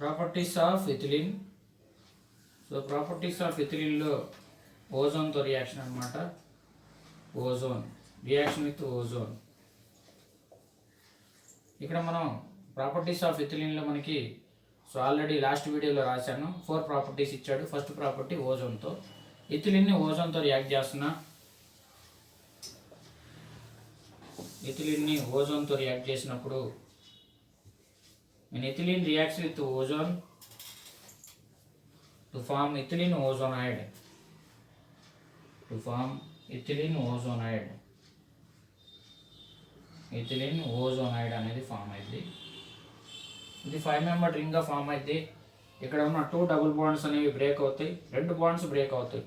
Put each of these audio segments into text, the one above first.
Properties of ethylene. So properties of ఇథిలిన్లో ఓజోన్తో reaction అనమాట. Ozone reaction with ozone. ఇక్కడ మనం ప్రాపర్టీస్ ఆఫ్ ఇథిలిన్లో మనకి సో ఆల్రెడీ లాస్ట్ వీడియోలో రాశాను. 4 ప్రాపర్టీస్ ఇచ్చాడు. ఫస్ట్ ప్రాపర్టీ ఓజోన్తో. ఇథిలిన్ని ఓజోన్తో రియాక్ట్ చేస్తున్నా. ఇథిలిన్ని ఓజోన్తో రియాక్ట్ చేసినప్పుడు when ethylene reacts with ozone to form ethylene ozonide, to form ethylene ozonide, ethylene ozonide అనేది ఫామ్ అయింది. ఇది 5 మెంబర్ రింగ్గా ఫామ్ అయింది. ఇక్కడ ఉన్న 2 డబుల్ బాండ్స్ అనేవి బ్రేక్ అవుతాయి, 2 బాండ్స్ బ్రేక్ అవుతాయి.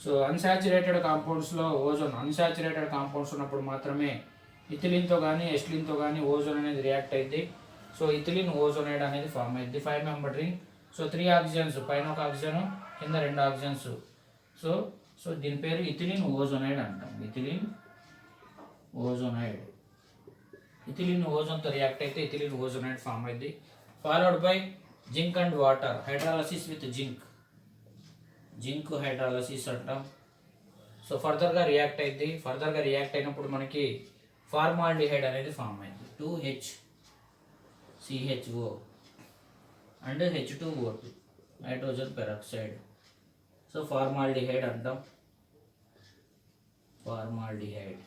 సో అన్సాచురేటెడ్ కాంపౌండ్స్లో ఓజోన్, అన్సాచురేటెడ్ కాంపౌండ్స్ ఉన్నప్పుడు మాత్రమే ఇథిలిన్తో కానీ ఎస్టిలిన్తో కానీ ఓజోన్ అనేది రియాక్ట్ అయింది. సో ఇథిలిన్ ఓజోనైడ్ అనేది ఫామ్ అయింది. 5 మెంబర్ రింగ్. సో 3 ఆక్సిజన్స్, పైన ఒక ఆక్సిజన్, కింద 2 ఆక్సిజన్స్. సో దీని పేరు ఇథిలిన్ ఓజోనైడ్ అంటాం. ఇథిలిన్ ఓజోనైడ్. ఇథిలిన్ ఓజోన్తో రియాక్ట్ అయితే ఇథిలిన్ ఓజోనైడ్ ఫామ్ అయింది. Followed by zinc and water, hydrolysis with zinc. Zinc hydrolysis అంటాం. సో ఫర్దర్గా రియాక్ట్ అయింది. ఫర్దర్గా రియాక్ట్ అయినప్పుడు మనకి ఫార్మాల్డిహైడ్ అనేది ఫామ్ అయింది. 2HCHO and H2O2, hydrogen peroxide. So formaldehyde అంటాం. ఫార్మాల్డిహైడ్.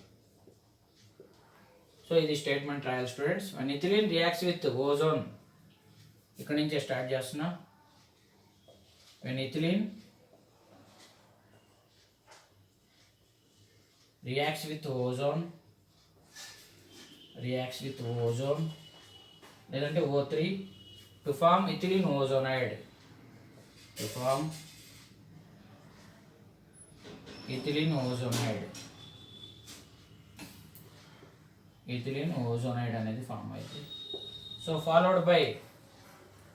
సో ఇది స్టేట్మెంట్ రాయాలి students. when ethylene reacts with ozone, ఇక్కడ నుంచే స్టార్ట్ చేస్తున్నా. when ethylene reacts with ozone లేదంటే O3 to form ethylene ozonide, to form ethylene ozonide, ethylene ozonide అనేది form అయింది. So followed by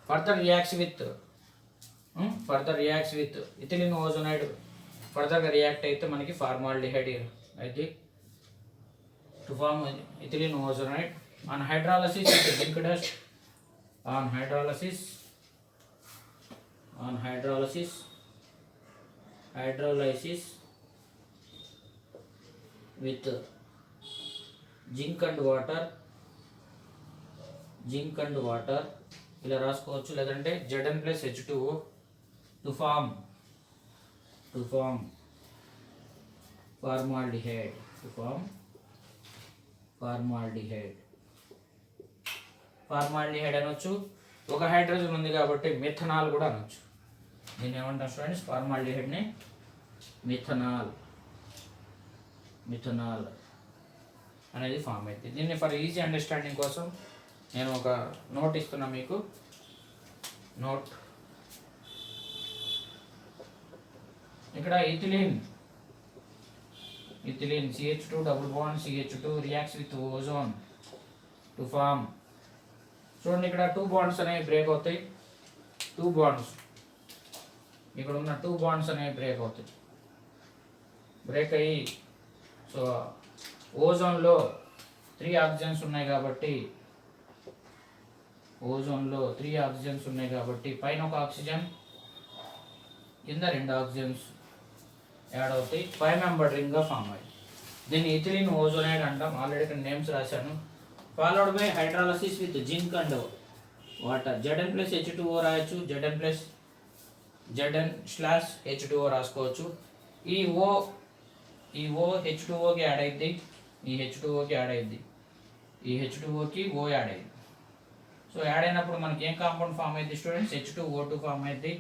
further reacts with ethylene ozonide. ఫర్దర్గా react అయితే మనకి formaldehyde అయితే to form ethylene ozonide. On hydrolysis with zinc dust, on hydrolysis with zinc and water ఇలా రాసుకోవచ్చు. లేదంటే Zn+H2O to form formaldehyde, formaldehyde అనొచ్చు. ఒక హైడ్రోజన్ ఉంది కాబట్టి మిథనాల్ కూడా అనొచ్చు. దీన్ని ఏమంటాం స్టూడెంట్స్? ఫార్మాల్డిహైడ్ని మిథనాల్ అనేది ఫామ్ అవుతుంది. దీన్ని ఫర్ ఈజీ అండర్స్టాండింగ్ కోసం నేను ఒక నోట్ ఇస్తున్నా మీకు. నోట్ ఇక్కడ ethylene CH2 double bond CH2 reacts with ozone to form. చూడండి ఇక్కడ 2 బాండ్స్ అనేవి బ్రేక్ అవుతాయి. 2 బాండ్స్, ఇక్కడ ఉన్న 2 బాండ్స్ అనేవి బ్రేక్ అయ్యి సో ఓజోన్లో 3 ఆక్సిజన్స్ ఉన్నాయి కాబట్టి పైన ఒక ఆక్సిజన్, కింద 2 ఆక్సిజన్స్ యాడ్ అవుతాయి. 5 మెంబర్ రింగ్గా ఫామ్ అయ్యి దీన్ని ఇథిలిన్ ఓజోనైడ్ అంటాం. ఆల్రెడీ ఇక్కడ నేమ్స్ రాశాను. Followed by hydrolysis with zinc and water. Zn+H2O రాయొచ్చు, Zn/H2O రాసుకోవచ్చు. ఈ O H2Oకి యాడ్ అయింది, ఈ H2Oకి యాడ్ అయింది, ఈ H2Oకి O యాడ్ అయింది. సో యాడ్ అయినప్పుడు మనకి ఏం కాంపౌండ్ ఫామ్ అయింది స్టూడెంట్స్? H2O2 ఫామ్ అయింది.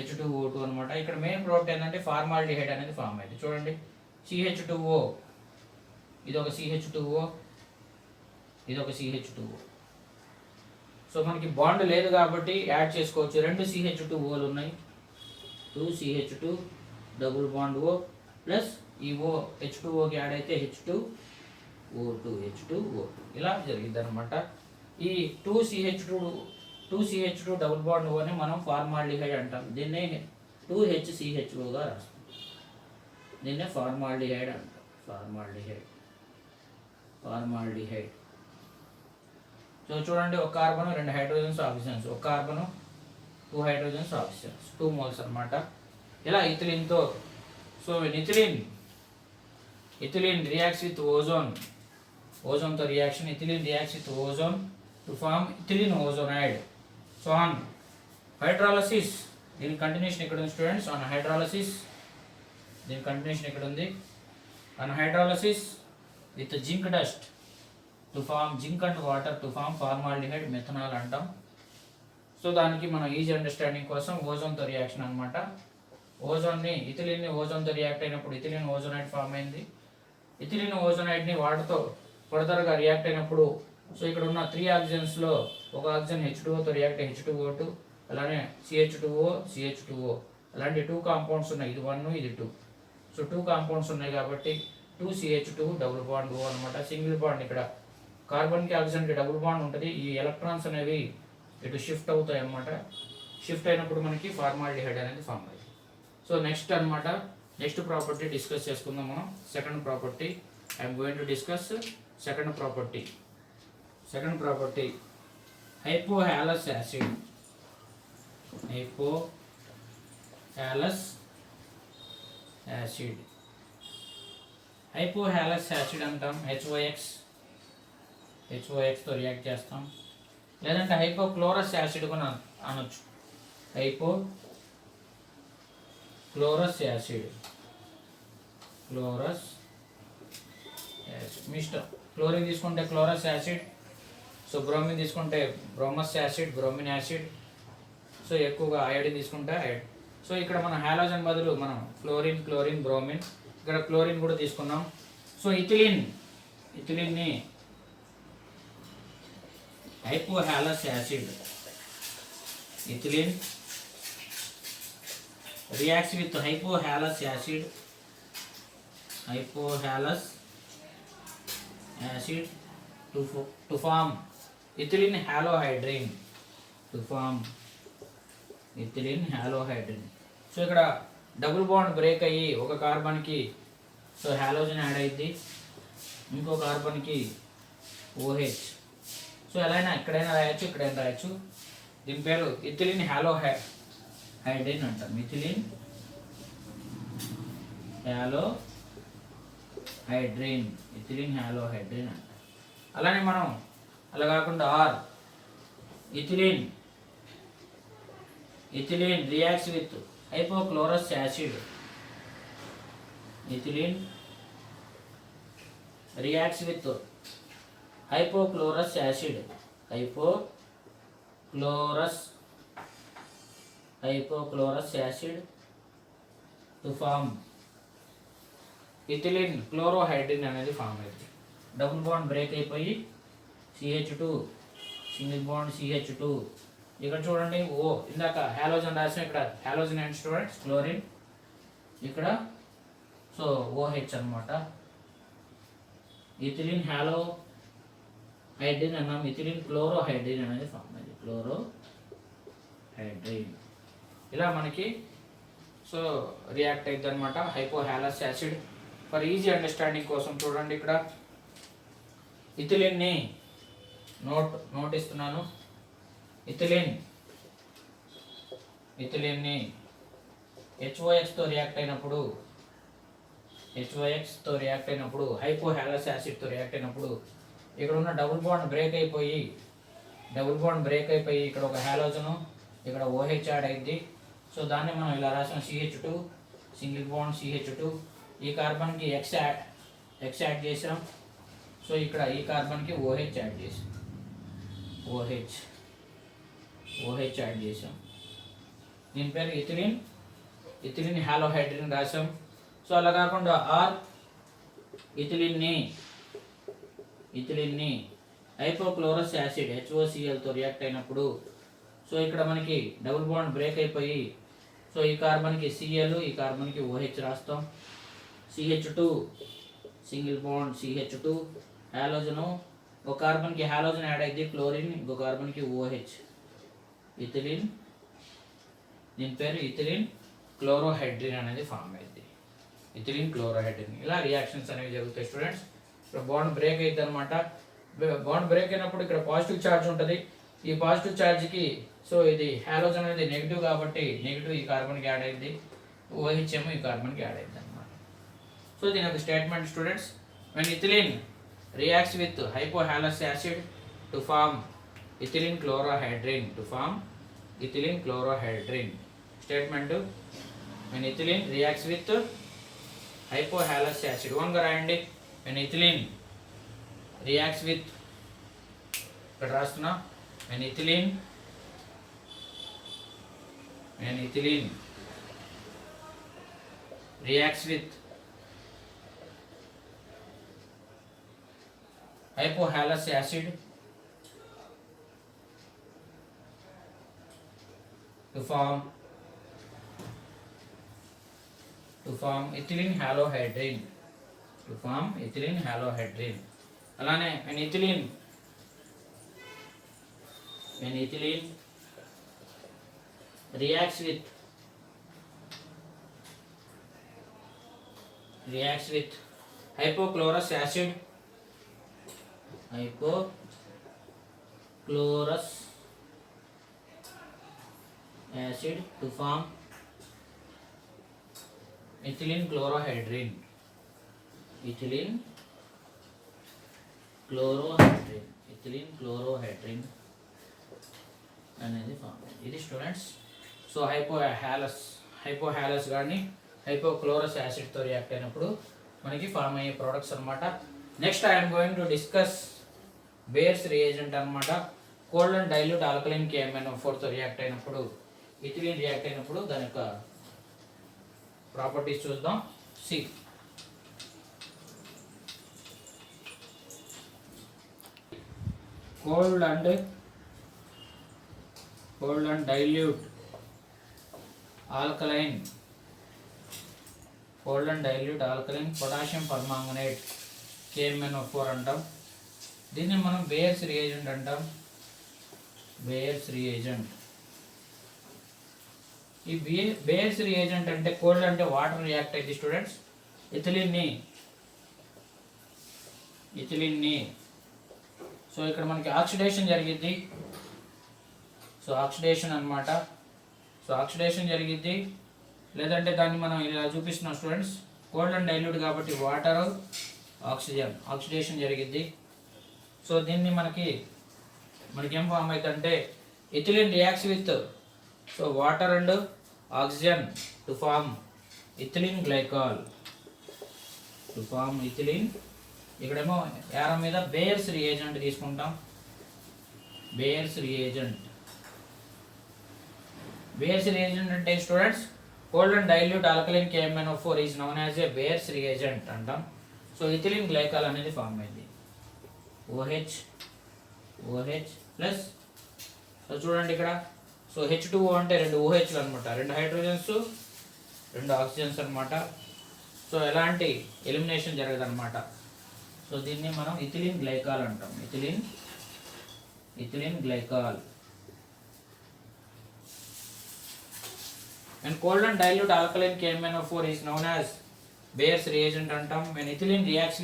H2O2 అనమాట. ఇక్కడ మెయిన్ ప్రోడక్ట్ ఏంటంటే ఫార్మాల్డిహైడ్ అనేది ఫామ్ అయింది. చూడండి CH2O, ఇది ఒక CH2O, ఇది ఒక CH2O. సో మనకి బాండ్ లేదు కాబట్టి యాడ్ చేసుకోవచ్చు. 2 CH2Oలు ఉన్నాయి. 2 CH2 double bond O plus ఈ O H2Oకి యాడ్ అయితే H2O2 ఇలా జరిగింది అనమాట. ఈ 2 CH2 డబుల్ బాండ్ ఓని మనం ఫార్మాల్డిహైడ్ అంటాం. దీన్నే 2HCHOగా రాస్తాం. దీన్నే ఫార్మాల్డిహైడ్ అంటాం. ఫార్మాల్డిహైడ్ సో చూడండి, ఒక కార్బన్ 2 హైడ్రోజన్స్ ఆక్సిజన్స్, ఒక కార్బన్ 2 హైడ్రోజన్స్ ఆక్సిజన్స్, 2 మోల్స్ అనమాట. ఇలా ఇథిలిన్తో, సో ఇథిలిన్ రియాక్ట్స్ విత్ ఓజోన్తో reaction, ethylene reacts with ozone to form ethylene ozonide. So on hydrolysis, దీని కంటిన్యూషన్ ఇక్కడ ఉంది స్టూడెంట్స్. ఆన్ హైడ్రాలసిస్, దీని కంటిన్యూషన్ ఇక్కడ ఉంది. On hydrolysis with zinc dust to form zinc and water to form formaldehyde methanol అంటాం. So దానికి మనం easy understanding కోసం ఓజోన్తో రియాక్షన్ అనమాట. ఇథిలిన్ని ఓజోన్తో రియాక్ట్ అయినప్పుడు ఇథిలిన్ ఓజోనైడ్ ఫామ్ అయింది. ఇథిలిన్ ఓజోనైడ్ని వాటర్తో ఫర్దర్గా రియాక్ట్ అయినప్పుడు, సో ఇక్కడ ఉన్న 3 ఆక్సిజన్స్లో ఒక ఆక్సిజన్ H2O తో రియాక్ట్ అయ్యి H2O2, అలానే CH2O అలాంటి 2 కాంపౌండ్స్ ఉన్నాయి. ఇది 1, ఇది 2. సో 2 కాంపౌండ్స్ ఉన్నాయి కాబట్టి 2CH2 డబుల్ బాండ్ O అనమాట. సింగిల్ బాండ్ ఇక్కడ కార్బన్కి ఆక్సిజన్కి డబుల్ బాండ్ ఉంటుంది. ఈ ఎలక్ట్రాన్స్ అనేవి ఇటు షిఫ్ట్ అవుతాయి అన్నమాట. షిఫ్ట్ అయినప్పుడు మనకి ఫార్మాల్డిహైడ్ అనేది ఫామ్ అయింది. సో నెక్స్ట్ అనమాట, నెక్స్ట్ ప్రాపర్టీ డిస్కస్ చేసుకుందాం మనం. Second property I'm going to discuss. Second property hypohalous acid. Hypohalous acid అంటాం. హెచ్ఓఎక్స్తో రియాక్ట్ చేస్తాం. లేదంటే హైపోక్లోరస్ యాసిడ్ కూడా అనొచ్చు. హైపోక్లోరస్ యాసిడ్, మీ ఇష్టం. క్లోరిన్ తీసుకుంటే క్లోరస్ యాసిడ్, సో బ్రోమిన్ తీసుకుంటే బ్రోమస్ యాసిడ్, బ్రోమిన్ యాసిడ్. సో ఎక్కువగా అయోడిన్ తీసుకుంటే అయోడిన్. సో ఇక్కడ మనం హాలోజన్ బదులు మనం క్లోరిన్, బ్రోమిన్, ఇక్కడ క్లోరిన్ కూడా తీసుకున్నాం. సో ఇథిలిన్ని hypohalous acid, ethylene reacts with hypohalous acid to form ethylene halohydrine. So ఇక్కడ డబుల్ బాండ్ బ్రేక్ అయ్యి ఒక కార్బన్కి సో హాలోజన్ యాడ్ అయ్యింది, ఇంకో కార్బన్కి OH. సో ఎలా అయినా ఇక్కడైనా రాయొచ్చు, ఇక్కడైనా రాయొచ్చు. దీని పేరు ఇథిలిన్ హాలోహైడ్రిన్ అంటాం. ఇథిలిన్ హాలోహైడ్రిన్ అంటాం. అలానే మనం అలా కాకుండా ethylene reacts with hypochlorous acid. Hypochlorous acid to form ethylene chlorohydrin అనేది ఫామ్ అయింది. డబుల్ బాండ్ బ్రేక్ అయిపోయి CH2, సింగిల్ బాండ్ CH2. ఇక్కడ చూడండి ఇందాక హాలోజన్ రాసిన, ఇక్కడ హాలోజన్ అండ్ స్టూడెంట్స్ క్లోరిన్, ఇక్కడ సో OH అనమాట. ఇథిలిన్ హాలోహైడ్రిన్ అన్నాం. ఇథిలిన్ క్లోరోహైడ్రిన్ అనేది ఫామ్ అయింది. క్లోరోహైడ్రిన్ ఇలా మనకి సో రియాక్ట్ అయింది అనమాట. హైపోహాలస్ యాసిడ్. ఫర్ ఈజీ అండర్స్టాండింగ్ కోసం చూడండి, ఇక్కడ ఇథిలిన్ని నోట్ ఇస్తున్నాను. ఇథిలిన్ని హెచ్ఓఎక్స్తో రియాక్ట్ అయినప్పుడు హైపోహాలస్ యాసిడ్తో రియాక్ట్ అయినప్పుడు ఇక్కడ ఉన్న డబుల్ బాండ్ బ్రేక్ అయిపోయి ఇక్కడ ఒక హాలోజను, ఇక్కడ OH యాడ్ అయింది. సో దాన్ని మనం ఇలా రాసాం. CH2, single bond CH2. ఈ కార్బన్కి X యాడ్ చేసాం. సో ఇక్కడ ఈ కార్బన్కి OH యాడ్ చేసాం. దీని పేరు ఇథిలిన్ హాలోహైడ్రిన్ రాసాం. సో అలా కాకుండా ఇథిలిన్ని హైపోక్లోరస్ యాసిడ్ HOClతో రియాక్ట్ అయినప్పుడు సో ఇక్కడ మనకి డబుల్ బాండ్ బ్రేక్ అయిపోయి సో ఈ కార్బన్కి Cl, ఈ కార్బన్కి OH రాస్తాం. CH2, సింగిల్ బాండ్ CH2, హాలోజను, ఒక కార్బన్కి హాలోజన్ యాడ్ అయింది క్లోరిన్, ఇంకో కార్బన్కి OH. ఇథిలిన్, దీని పేరు ఇథిలిన్ క్లోరోహైడ్రిన్ అనేది ఫామ్ అయింది. ఇథిలిన్ క్లోరోహైడ్రిన్. ఇలా రియాక్షన్స్ అనేవి జరుగుతాయి స్టూడెంట్స్. ఇప్పుడు బాండ్ బ్రేక్ అవుతుంది అనమాట. బాండ్ బ్రేక్ అయినప్పుడు ఇక్కడ పాజిటివ్ ఛార్జ్ ఉంటుంది. ఈ పాజిటివ్ ఛార్జ్కి సో ఇది హాలోజన్ అనేది నెగిటివ్ కాబట్టి నెగిటివ్ ఈ కార్బన్కి యాడ్ అయింది, OH ఏమో ఈ కార్బన్కి యాడ్ అయింది అనమాట. సో దీని ఒక statement students, when ethylene reacts with hypohalous acid to form ethylene chlorohydrin, statement, when ethylene reacts with hypohalous acid, ఓన్గా రాయండి. when ethylene reacts with, ఇక్కడ రాస్తున్నా, when ethylene reacts with hypohalous acid to form ethylene halohydrin, అలానే when ethylene reacts with hypochlorous acid to form ethylene chlorohydrin అనేది form. ఇది students so హైపోహాలస్ కానీ hypochlorous యాసిడ్తో react అయినప్పుడు మనకి ఫామ్ అయ్యే ప్రోడక్ట్స్ అనమాట. Next I'm going to discuss Baeyer's reagent అనమాట. Cold and dilute alkaline KMnO4తో రియాక్ట్ అయినప్పుడు, ఇథిలీన్ రియాక్ట్ అయినప్పుడు దాని యొక్క ప్రాపర్టీస్ చూద్దాం. సి cold and dilute alkaline potassium permanganate KMnO4 అంటాం. దీన్ని మనం బేయర్స్ రియేజెంట్ అంటాం. ఈ బేయర్స్ రియేజెంట్ అంటే కోల్డ్ అంటే వాటర్ రియాక్ట్ అయితే స్టూడెంట్స్ ఇథిలిన్ని సో ఇక్కడ మనకి ఆక్సిడేషన్ జరిగిద్ది. సో ఆక్సిడేషన్ అనమాట. సో ఆక్సిడేషన్ జరిగిద్ది, లేదంటే దాన్ని మనం ఇలా చూపిస్తున్నాం స్టూడెంట్స్. కోల్డ్ అండ్ డైల్యూట్ కాబట్టి వాటర్ ఆక్సిడేషన్ జరిగిద్ది. సో దీన్ని మనకి ఏం ఫామ్ అవుతుందంటే ethylene reacts with so water and oxygen to form ethylene glycol. ఇక్కడేమో యారో మీద బేయర్స్ రియేజెంట్ తీసుకుంటాం. బేయర్స్ రియేజెంట్ అంటే students cold and dilute alkaline KMnO4 is known as a Baeyer's reagent అంటాం. సో ఇథిలిన్ గ్లైకాల్ అనేది form అయింది. OH plus so చూడండి ఇక్కడ so H2O అంటే 2 OHలు అనమాట, 2 హైడ్రోజన్స్ 2 ఆక్సిజన్స్ అనమాట. సో ఎలాంటి ఎలిమినేషన్ జరగదు అనమాట. సో దీన్ని మనం ఇథిలిన్ గ్లైకాల్ అంటాం. Ethylene glycol. And cold and dilute alkaline KMnO4 is known as Bayer's reagent antam. When ethylene reacts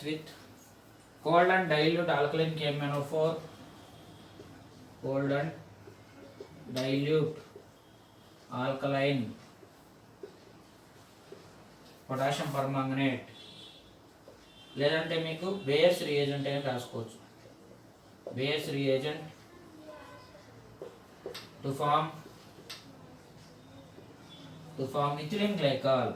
with cold and dilute alkaline KMnO4, cold and dilute alkaline potassium permanganate, లేదంటే మీకు Baeyer's reagent అని రాసుకోవచ్చు. Baeyer's reagent to form ethylene glycol.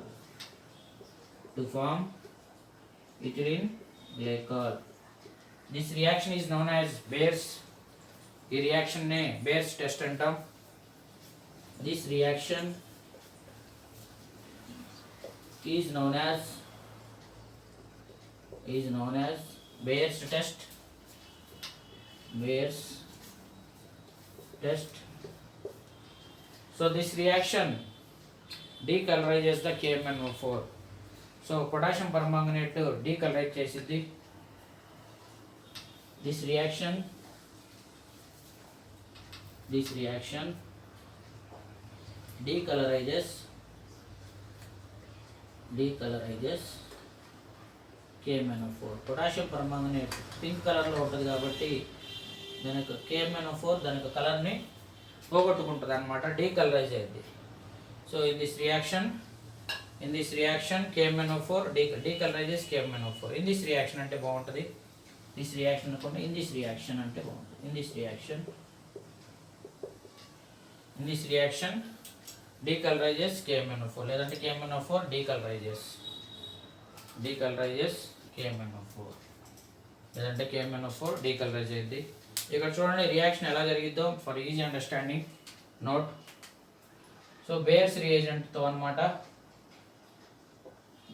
This reaction is known as Baeyer's. ఈ reaction నే Baeyer's test అంటాం. This reaction is known as Bayer's test. So this reaction decolorizes the KMnO4. So potassium permanganate decolorize chesiddi. This reaction this reaction decolorizes KMnO4. Potassium permanganate pink కలర్లో ఉంటుంది కాబట్టి దాని యొక్క KMnO4 దాని యొక్క కలర్ని పోగొట్టుకుంటుంది అనమాట, డీకలరైజ్ అయ్యింది. So in this reaction KMnO4 decolorizes KMnO4. In this reaction అంటే బాగుంటుంది, దిస్ రియాక్షన్ అనుకోండి, ఇన్ దిస్ రియాక్షన్ అంటే బాగుంటుంది. In this reaction decolorizes KMnO4, లేదంటే KMnO4 decolorizes KMnO4, లేదంటే KMnO4 డీకలరైజ్ అయింది. ఇక్కడ చూడండి రియాక్షన్ ఎలా జరిగిద్దో for easy understanding note. So Baeyer's రియేజెంట్తో అనమాట,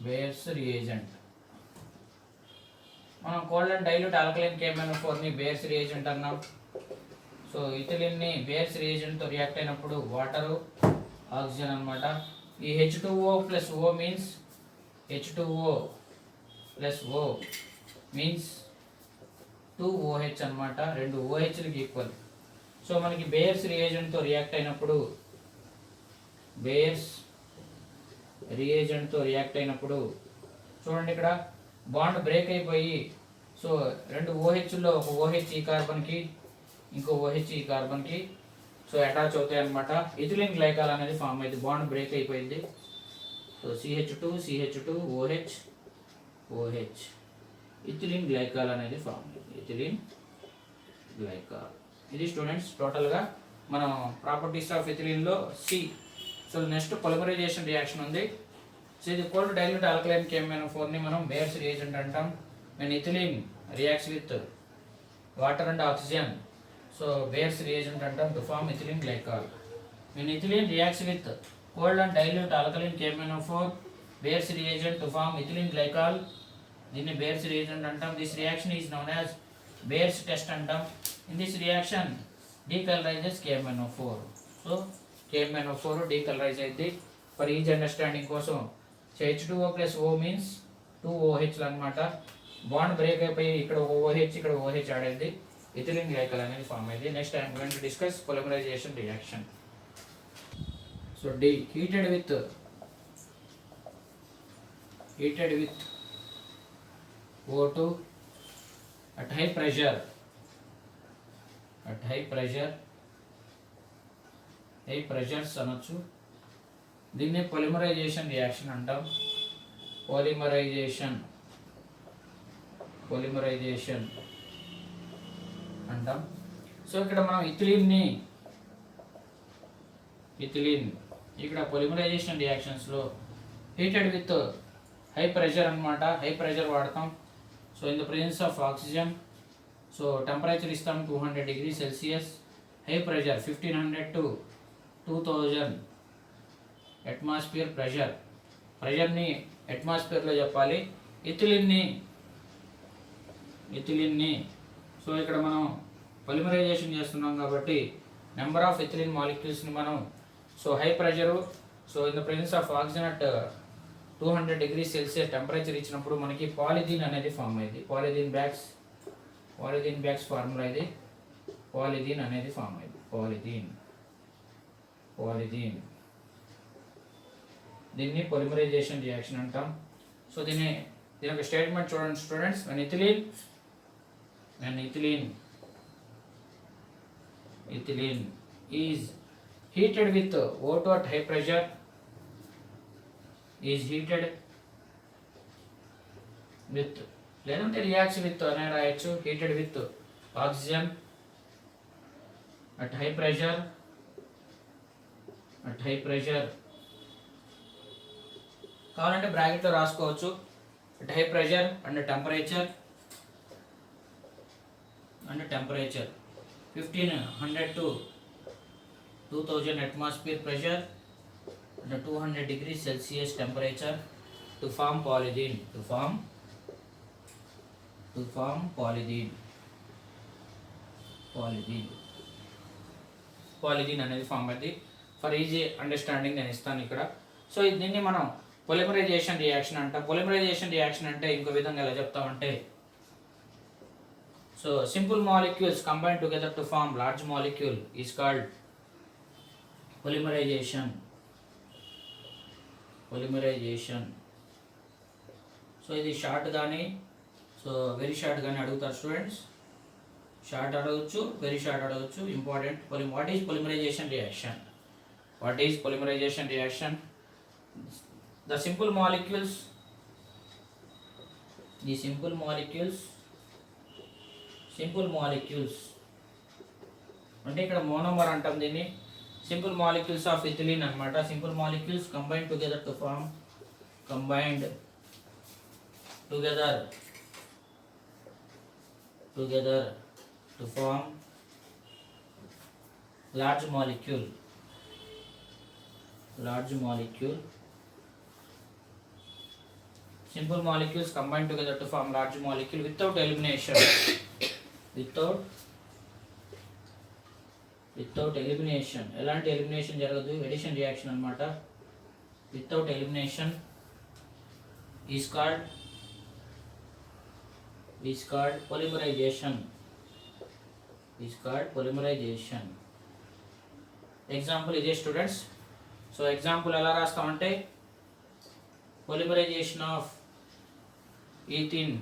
బేయర్స్ రియేజెంట్ మనం కోల్డ్ అండ్ డైల్యూట్ ఆల్కలైన్ KMnO4ని బేయర్స్ రియేజెంట్ అన్నాం. సో ఇథిలిన్ని బేయర్స్ రియేజెంట్తో రియాక్ట్ అయినప్పుడు వాటరు ఆక్సిజన్ అనమాట. ఈ H2O plus O means H2O plus O means 2OH అనమాట, రెండు OHలకి ఈక్వల్. సో మనకి బేయర్స్ రియేజెంట్తో రియాక్ట్ అయినప్పుడు చూడండి ఇక్కడ బాండ్ బ్రేక్ అయిపోయి, సో రెండు OHలో ఒక OH ఈ కార్బన్కి ఇంకో OH ఈ కార్బన్కి సో అటాచ్ అవుతాయి అనమాట. ఇథిలిన్ గ్లైకాల్ అనేది ఫామ్ అయింది, బాండ్ బ్రేక్ అయిపోయింది. So CH2 OH ethylene glycol అనేది ఫామ్ అయింది, ఇథిలిన్ గ్లైకాల్. ఇది స్టూడెంట్స్ టోటల్గా మనం ప్రాపర్టీస్ ఆఫ్ ఇథిలిన్లో సి. సో నెక్స్ట్ పొలిమరైజేషన్ రియాక్షన్ ఉంది. సో ఇది కోల్డ్ డైల్యూట్ ఆల్కలైన్ KMnO4ని మనం బేయర్స్ రియేజెంట్ అంటాం. when ethylene reacts with water and oxygen, so Bayer's reagent antam to form ethylene glycol. When ethylene reacts with cold and dilute alkaline KMnO4, Bayer's reagent to form ethylene glycol, దీన్ని Bayer's reagent అంటాం. This reaction is known as Bayer's test అంటాం. In this reaction decolorizes KMnO4. So KMnO4 decolorizes అయింది. For each understanding కోసం H2O plus O means 2OH అనమాట. Bond break అయిపోయి ఇక్కడ OH ఇక్కడ OH add అయింది, ఇథిలిన్ గ్లైకాల్ అనేది ఫామ్ అయింది. Next I am going to discuss polymerization reaction. So D heated with O2 at high pressures అనొచ్చు. దీన్ని పొలిమరైజేషన్ రియాక్షన్ అంటాం. పొలిమరైజేషన్ అంటాం. సో ఇక్కడ మనం ఇథిలిన్ ఇక్కడ పొలిమరైజేషన్ రియాక్షన్స్లో హీటెడ్ విత్ హై ప్రెషర్ అనమాట, హై ప్రెషర్ వాడతాం. So in the presence of oxygen, so temperature ఇస్తాం 200 degrees Celsius, high pressure 1500 to 2000 atmosphere ప్రెషర్ని అట్మాస్ఫియర్లో చెప్పాలి. ఇథిలిన్ని సో ఇక్కడ మనం పొలిమరైజేషన్ చేస్తున్నాం కాబట్టి నెంబర్ ఆఫ్ ఇథిలిన్ మాలిక్యూల్స్ని మనం so high pressure, so in the presence of oxygen at 200 degrees Celsius temperature ఇచ్చినప్పుడు మనకి పాలిథీన్ అనేది ఫామ్ అయింది. పాలిథీన్ బ్యాగ్స్ ఫార్ములా ఇది, పాలిథీన్ అనేది ఫామ్ అయింది. పాలిథీన్ దీన్ని పొలిమరైజేషన్ రియాక్షన్ అంటాం. సో దీని యొక్క స్టేట్మెంట్ చూడండి students. when ethylene is heated with O2 at high pressure, లేదంటే రియాక్ట్స్ విత్ అనే రాయొచ్చు. Heated with oxygen at high pressure కావాలంటే బ్రాకెట్లో రాసుకోవచ్చు. At high pressure and temperature 1500 to 2000 atmosphere pressure and 200 degrees Celsius temperature to form polythene. Polythene అనేది form అయింది. For easy understanding నేను ఇస్తాను ఇక్కడ. సో దీన్ని మనం పొలిమరైజేషన్ రియాక్షన్ అంటాం. పొలిమరైజేషన్ రియాక్షన్ అంటే ఇంకో విధంగా ఎలా చెప్తామంటే, so simple molecules combine together to form large molecule is called polymerization. So ఇది షార్ట్ కానీ సో వెరీ షార్ట్ కానీ అడుగుతారు స్టూడెంట్స్. షార్ట్ అడగచ్చు, వెరీ షార్ట్ అడగచ్చు. Important. What is polymerization reaction? The simple molecules అంటే ఇక్కడ మోనోమర్ అంటాం దీన్ని. సింపుల్ మాలిక్యూల్స్ ఆఫ్ ఇథిలీన్ అన్నమాట. Simple molecules combine together to form large molecule. Simple molecules combine together to form large molecule without elimination. without elimination. ఎలాంటి elimination జరగదు, addition reaction అన్నమాట. Without elimination is called polymerization. Example ఇదే students. So example ఎలా రాస్తామంటే polymerization of ethene,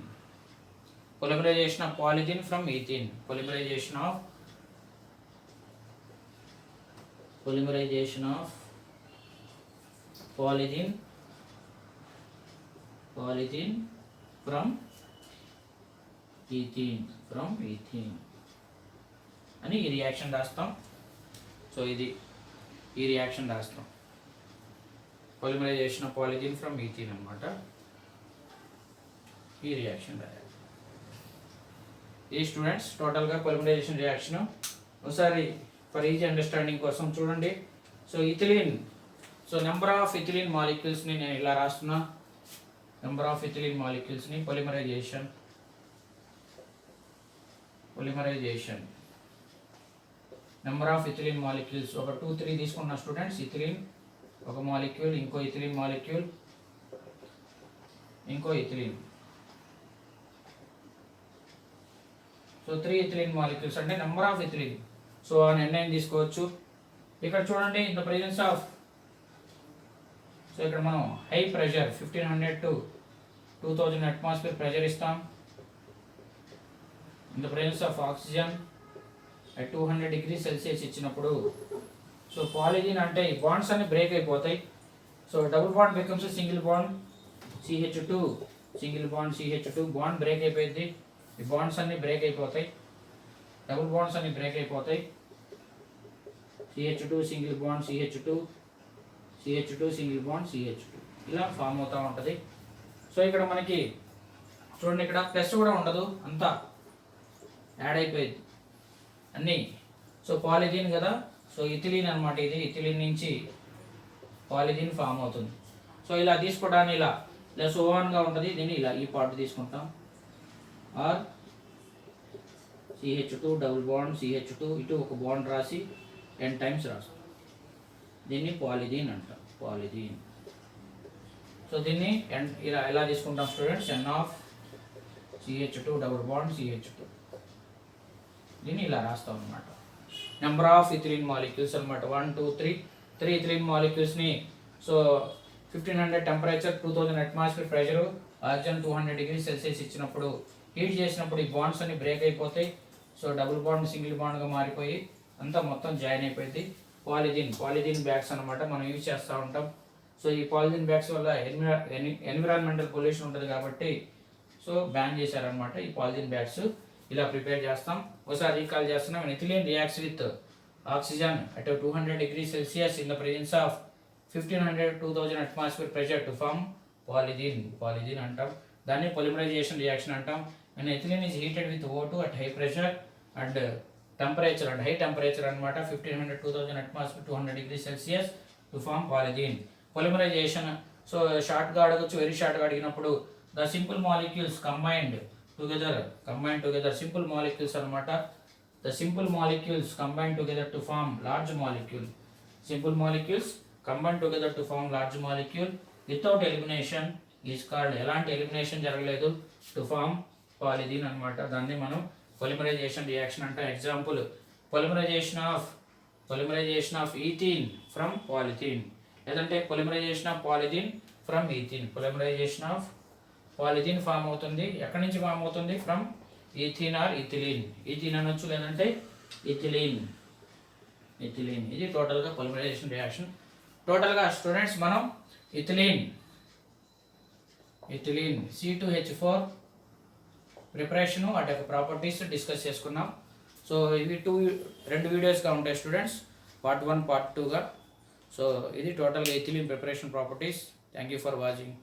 polymerization of polythene from ethene, polymerization of polythene from ethene అని ఈ reaction రాస్తాం. So ఇది ఈ రియాక్షన్ రాస్తాం. polymerization of polythene from ethene అన్నమాట. ఈ రియాక్షన్ రాయాలి. ఈ స్టూడెంట్స్ టోటల్గా పొలిమరైజేషన్ రియాక్షన్. ఒకసారి ఫర్ ఈజీ అండర్స్టాండింగ్ కోసం చూడండి. So ethylene, so number of ethylene మాలిక్యూల్స్ని నేను ఇలా రాస్తున్నా. నెంబర్ ఆఫ్ ఇథిలీన్ మాలిక్యూల్స్ని polymerization number of ethylene molecules ఒక 2, 3 తీసుకున్న స్టూడెంట్స్. ఇథిలీన్ ఒక మాలిక్యూల్, ఇంకో ఇథిలీన్ మాలిక్యూల్, ఇంకో ఇథిలీన్. సో 3 ఇథిలీన్ మాలిక్యూల్స్ అంటే నెంబర్ ఆఫ్ ఇథిలీన్. సో ఆ నిర్ణయం తీసుకోవచ్చు. ఇక్కడ చూడండి, in the presence of, so ఇక్కడ మనం high pressure 1500 to 2000 atmosphere pressure ఇస్తాం. In the presence of oxygen at 200 degrees Celsius ఇచ్చినప్పుడు, సో పాలిథిన్ అంటే ఈ బాండ్స్ అన్ని బ్రేక్ అయిపోతాయి. So double bond becomes single bond CH2, bond break అయిపోయింది. ఈ బాండ్స్ అన్ని బ్రేక్ అయిపోతాయి, డబుల్ బాండ్స్ అన్ని బ్రేక్ అయిపోతాయి. CH2 single bond CH2 single bond CH2 ఇలా ఫామ్ అవుతూ ఉంటుంది. సో ఇక్కడ మనకి చూడండి, ఇక్కడ ప్లస్ కూడా ఉండదు, అంతా యాడ్ అయిపోయింది అన్నీ. సో పాలిథిన్ కదా, సో ఇథిలీన్ అనమాట. ఇది ఇథిలీన్ నుంచి పాలిథిన్ ఫామ్ అవుతుంది. సో ఇలా తీసుకోవడానికి ఇలా ఓవన్గా ఉంటుంది. దీన్ని ఇలా ఈ పార్ట్ తీసుకుంటాం. Are CH2 double bond CH2, ఇటు ఒక బాండ్ రాసి n టైమ్స్ రాస్తాం. దీన్ని పాలిథిన్ అంటాం, పాలిథిన్. సో దీన్ని ఇలా ఎలా తీసుకుంటాం students? N of CH2 double bond CH2, దీన్ని ఇలా రాస్తాం అనమాట. నెంబర్ ఆఫ్ ఇథిలీన్ మాలిక్యూల్స్ అనమాట. 1, 2, 3 ఇథిలీన్ మాలిక్యూల్స్ని so 1500 temperature, 2000 atmosphere pressure, oxygen 200 degrees Celsius ఇచ్చినప్పుడు హీట్ చేసినప్పుడు ఈ బాండ్స్ అన్ని బ్రేక్ అయిపోతాయి. సో డబుల్ బాండ్ సింగిల్ బాండ్గా మారిపోయి అంతా మొత్తం జాయిన్ అయిపోయింది. పాలిథిన్ బ్యాగ్స్ అనమాట మనం యూజ్ చేస్తూ ఉంటాం. సో ఈ పాలిథిన్ బ్యాగ్స్ వల్ల ఎన్విరాన్మెంటల్ పొల్యూషన్ ఉంటుంది కాబట్టి సో బ్యాన్ చేశారనమాట. ఈ పాలిథిన్ బ్యాగ్స్ ఇలా ప్రిపేర్ చేస్తాం. ఒకసారి రీకాల్ చేస్తున్నాం. Ethylene reacts with oxygen at 200 degrees Celsius in the presence of 1500 to 2000 atmosphere pressure to form polythene అంటాం. దాన్ని పొలిమరైజేషన్ రియాక్షన్ అంటాం. And ethylene is heated with O2 at high pressure and temperature and high temperature అనమాట. 1500 to 2000 atmosphere 200 degrees Celsius to form polythene. Polymerization so షార్ట్గా అడగచ్చు, very షార్ట్గా అడిగినప్పుడు the simple molecules combined together simple molecules అనమాట. The simple molecules combine together to form large molecule. Simple molecules combine together to form large molecule without elimination is called, ఎలాంటి elimination జరగలేదు, to form polythene అనమాట. దాన్ని మనం polymerization reaction అంటే example polymerization of ethene from polythene, లేదంటే polymerization of polythene from ethene. Polymerization of polythene form అవుతుంది, ఎక్కడి నుంచి ఫామ్ అవుతుంది? From ethene or ethylene. Ethene అనొచ్చు, లేదంటే ఇథిలీన్. ఇది టోటల్గా పొలిమరైజేషన్ రియాక్షన్. టోటల్గా స్టూడెంట్స్ మనం ఇథిలీన్ C2H4 ప్రిపరేషను వాటి యొక్క ప్రాపర్టీస్ డిస్కస్ చేసుకున్నాం. సో ఇవి రెండు వీడియోస్గా ఉంటాయి స్టూడెంట్స్, పార్ట్ 1 పార్ట్ 2గా. సో ఇది టోటల్గా ethylene preparation properties. Thank you for watching.